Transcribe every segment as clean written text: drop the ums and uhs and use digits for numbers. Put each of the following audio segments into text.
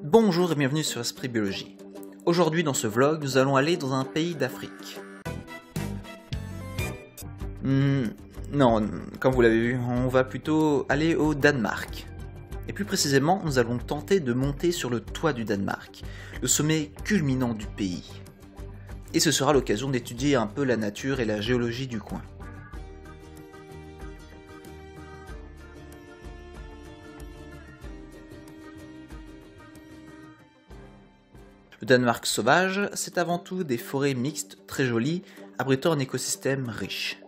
Bonjour et bienvenue sur Esprit Biologie. Aujourd'hui dans ce vlog, nous allons aller dans un pays d'Afrique. Non, comme vous l'avez vu, on va plutôt aller au Danemark. Et plus précisément, nous allons tenter de monter sur le toit du Danemark, le sommet culminant du pays. Et ce sera l'occasion d'étudier un peu la nature et la géologie du coin. Le Danemark sauvage, c'est avant tout des forêts mixtes très jolies, abritant un écosystème riche.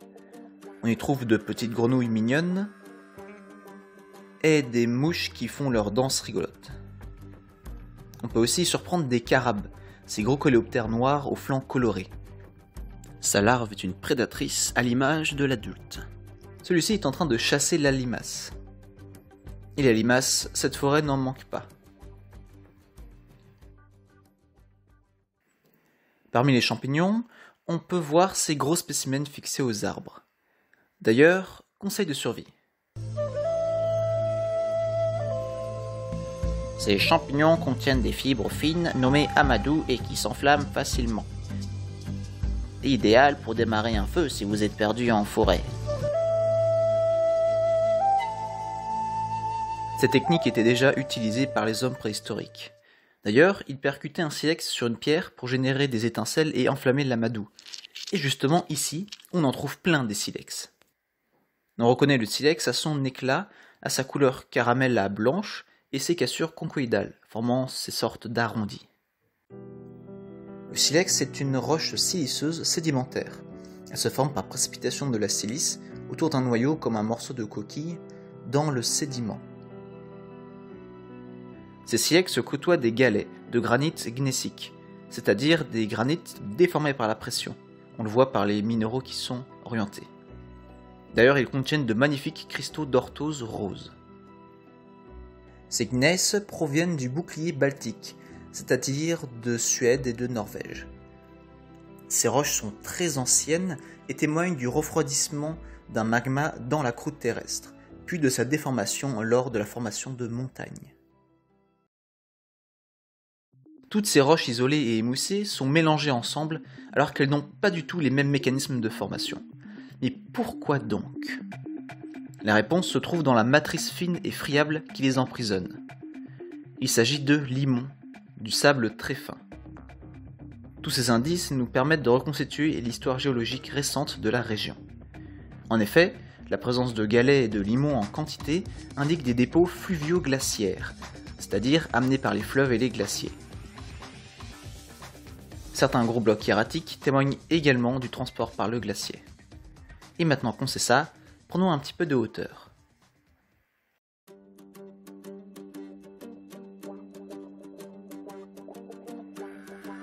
On y trouve de petites grenouilles mignonnes et des mouches qui font leurs danses rigolotes. On peut aussi y surprendre des carabes, ces gros coléoptères noirs aux flancs colorés. Sa larve est une prédatrice à l'image de l'adulte. Celui-ci est en train de chasser la limace. Et la limace, cette forêt n'en manque pas. Parmi les champignons, on peut voir ces gros spécimens fixés aux arbres. D'ailleurs, conseil de survie. Ces champignons contiennent des fibres fines nommées amadou et qui s'enflamment facilement. C'est idéal pour démarrer un feu si vous êtes perdu en forêt. Cette technique était déjà utilisée par les hommes préhistoriques. D'ailleurs, ils percutaient un silex sur une pierre pour générer des étincelles et enflammer l'amadou. Et justement ici, on en trouve plein des silex. On reconnaît le silex à son éclat, à sa couleur caramel à blanche et ses cassures conchoïdales, formant ces sortes d'arrondis. Le silex est une roche siliceuse sédimentaire. Elle se forme par précipitation de la silice autour d'un noyau comme un morceau de coquille dans le sédiment. Ces silex se côtoient des galets de granit gneissique, c'est-à-dire des granites déformés par la pression. On le voit par les minéraux qui sont orientés. D'ailleurs, ils contiennent de magnifiques cristaux d'orthose rose. Ces gneiss proviennent du bouclier baltique, c'est-à-dire de Suède et de Norvège. Ces roches sont très anciennes et témoignent du refroidissement d'un magma dans la croûte terrestre, puis de sa déformation lors de la formation de montagnes. Toutes ces roches isolées et émoussées sont mélangées ensemble alors qu'elles n'ont pas du tout les mêmes mécanismes de formation. Mais pourquoi donc ? La réponse se trouve dans la matrice fine et friable qui les emprisonne. Il s'agit de limon, du sable très fin. Tous ces indices nous permettent de reconstituer l'histoire géologique récente de la région. En effet, la présence de galets et de limon en quantité indique des dépôts fluvio-glaciaires, c'est-à-dire amenés par les fleuves et les glaciers. Certains gros blocs hiératiques témoignent également du transport par le glacier. Et maintenant qu'on sait ça, prenons un petit peu de hauteur.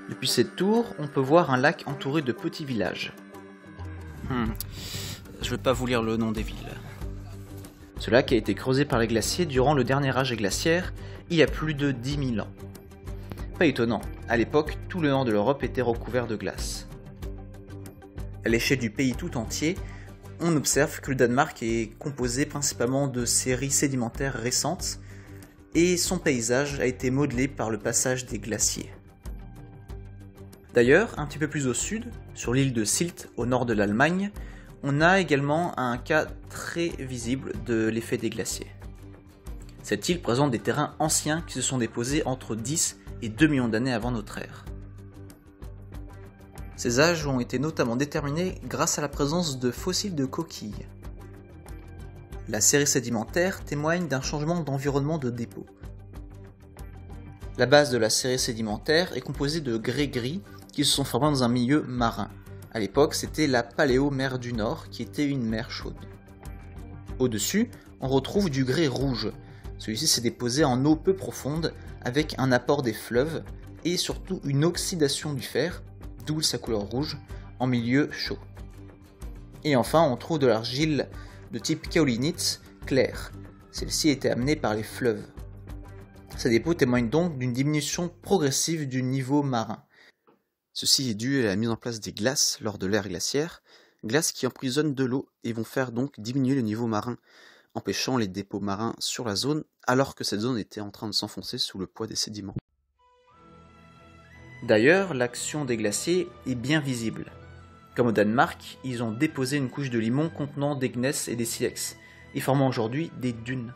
Depuis cette tour, on peut voir un lac entouré de petits villages. Je vais pas vous lire le nom des villes. Ce lac a été creusé par les glaciers durant le dernier âge glaciaire, il y a plus de 10 000 ans. Pas étonnant, à l'époque, tout le nord de l'Europe était recouvert de glace. À l'échelle du pays tout entier, on observe que le Danemark est composé principalement de séries sédimentaires récentes et son paysage a été modelé par le passage des glaciers. D'ailleurs, un petit peu plus au sud, sur l'île de Sylt au nord de l'Allemagne, on a également un cas très visible de l'effet des glaciers. Cette île présente des terrains anciens qui se sont déposés entre 10 et 2 millions d'années avant notre ère. Ces âges ont été notamment déterminés grâce à la présence de fossiles de coquilles. La série sédimentaire témoigne d'un changement d'environnement de dépôt. La base de la série sédimentaire est composée de grès gris qui se sont formés dans un milieu marin. À l'époque, c'était la Paléo-mer du Nord qui était une mer chaude. Au-dessus, on retrouve du grès rouge. Celui-ci s'est déposé en eau peu profonde avec un apport des fleuves et surtout une oxydation du fer, d'où sa couleur rouge, en milieu chaud. Et enfin, on trouve de l'argile de type kaolinite claire. Celle-ci était amenée par les fleuves. Ces dépôts témoignent donc d'une diminution progressive du niveau marin. Ceci est dû à la mise en place des glaces lors de l'ère glaciaire, glaces qui emprisonnent de l'eau et vont faire donc diminuer le niveau marin empêchant les dépôts marins sur la zone, alors que cette zone était en train de s'enfoncer sous le poids des sédiments. D'ailleurs, l'action des glaciers est bien visible. Comme au Danemark, ils ont déposé une couche de limon contenant des gneiss et des silex, et formant aujourd'hui des dunes.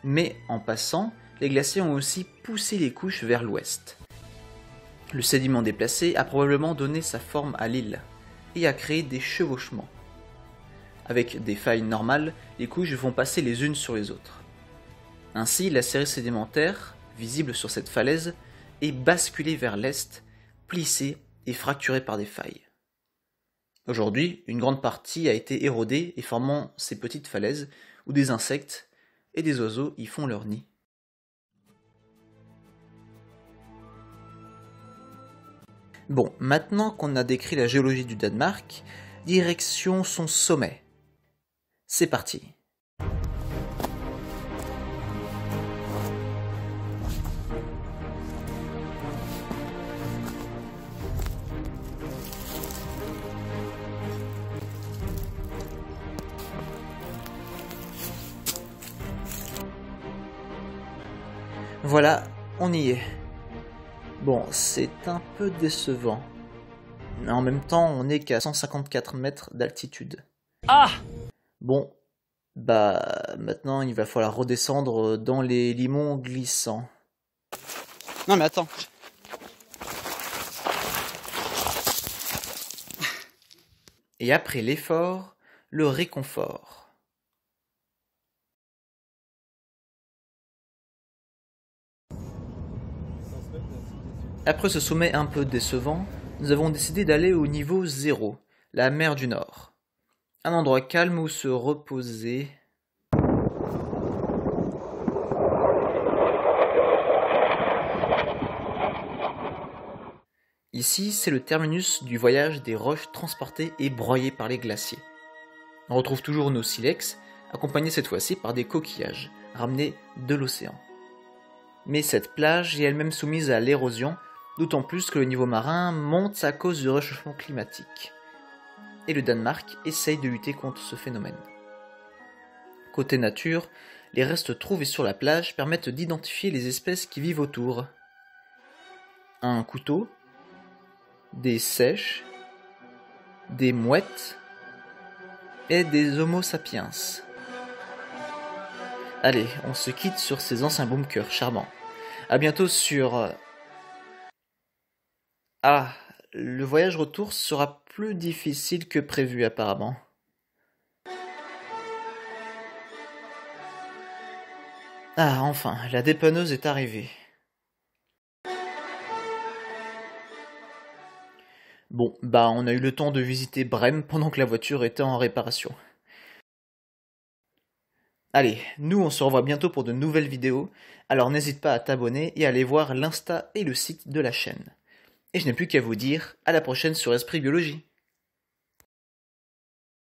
Mais en passant, les glaciers ont aussi poussé les couches vers l'ouest. Le sédiment déplacé a probablement donné sa forme à l'île, et a créé des chevauchements. Avec des failles normales, les couches vont passer les unes sur les autres. Ainsi, la série sédimentaire, visible sur cette falaise, est basculée vers l'est, plissée et fracturée par des failles. Aujourd'hui, une grande partie a été érodée et formant ces petites falaises où des insectes et des oiseaux y font leur nid. Bon, maintenant qu'on a décrit la géologie du Danemark, direction son sommet. C'est parti. Voilà, on y est. Bon, c'est un peu décevant. Mais en même temps, on n'est qu'à 154 mètres d'altitude. Ah! Bon, maintenant il va falloir redescendre dans les limons glissants. Non mais attends. Et après l'effort, le réconfort. Après ce sommet un peu décevant, nous avons décidé d'aller au niveau 0, la mer du Nord. Un endroit calme où se reposer. Ici, c'est le terminus du voyage des roches transportées et broyées par les glaciers. On retrouve toujours nos silex, accompagnés cette fois-ci par des coquillages, ramenés de l'océan. Mais cette plage est elle-même soumise à l'érosion, d'autant plus que le niveau marin monte à cause du réchauffement climatique. Et le Danemark essaye de lutter contre ce phénomène. Côté nature, les restes trouvés sur la plage permettent d'identifier les espèces qui vivent autour. Un couteau, des seiches, des mouettes et des homo sapiens. Allez, on se quitte sur ces anciens bunkers charmants. A bientôt sur... Ah, le voyage retour sera plus difficile que prévu apparemment. Ah, enfin, la dépanneuse est arrivée. Bon, on a eu le temps de visiter Brême pendant que la voiture était en réparation. Allez, nous on se revoit bientôt pour de nouvelles vidéos, alors n'hésite pas à t'abonner et à aller voir l'Insta et le site de la chaîne. Et je n'ai plus qu'à vous dire, à la prochaine sur Esprit Biologie.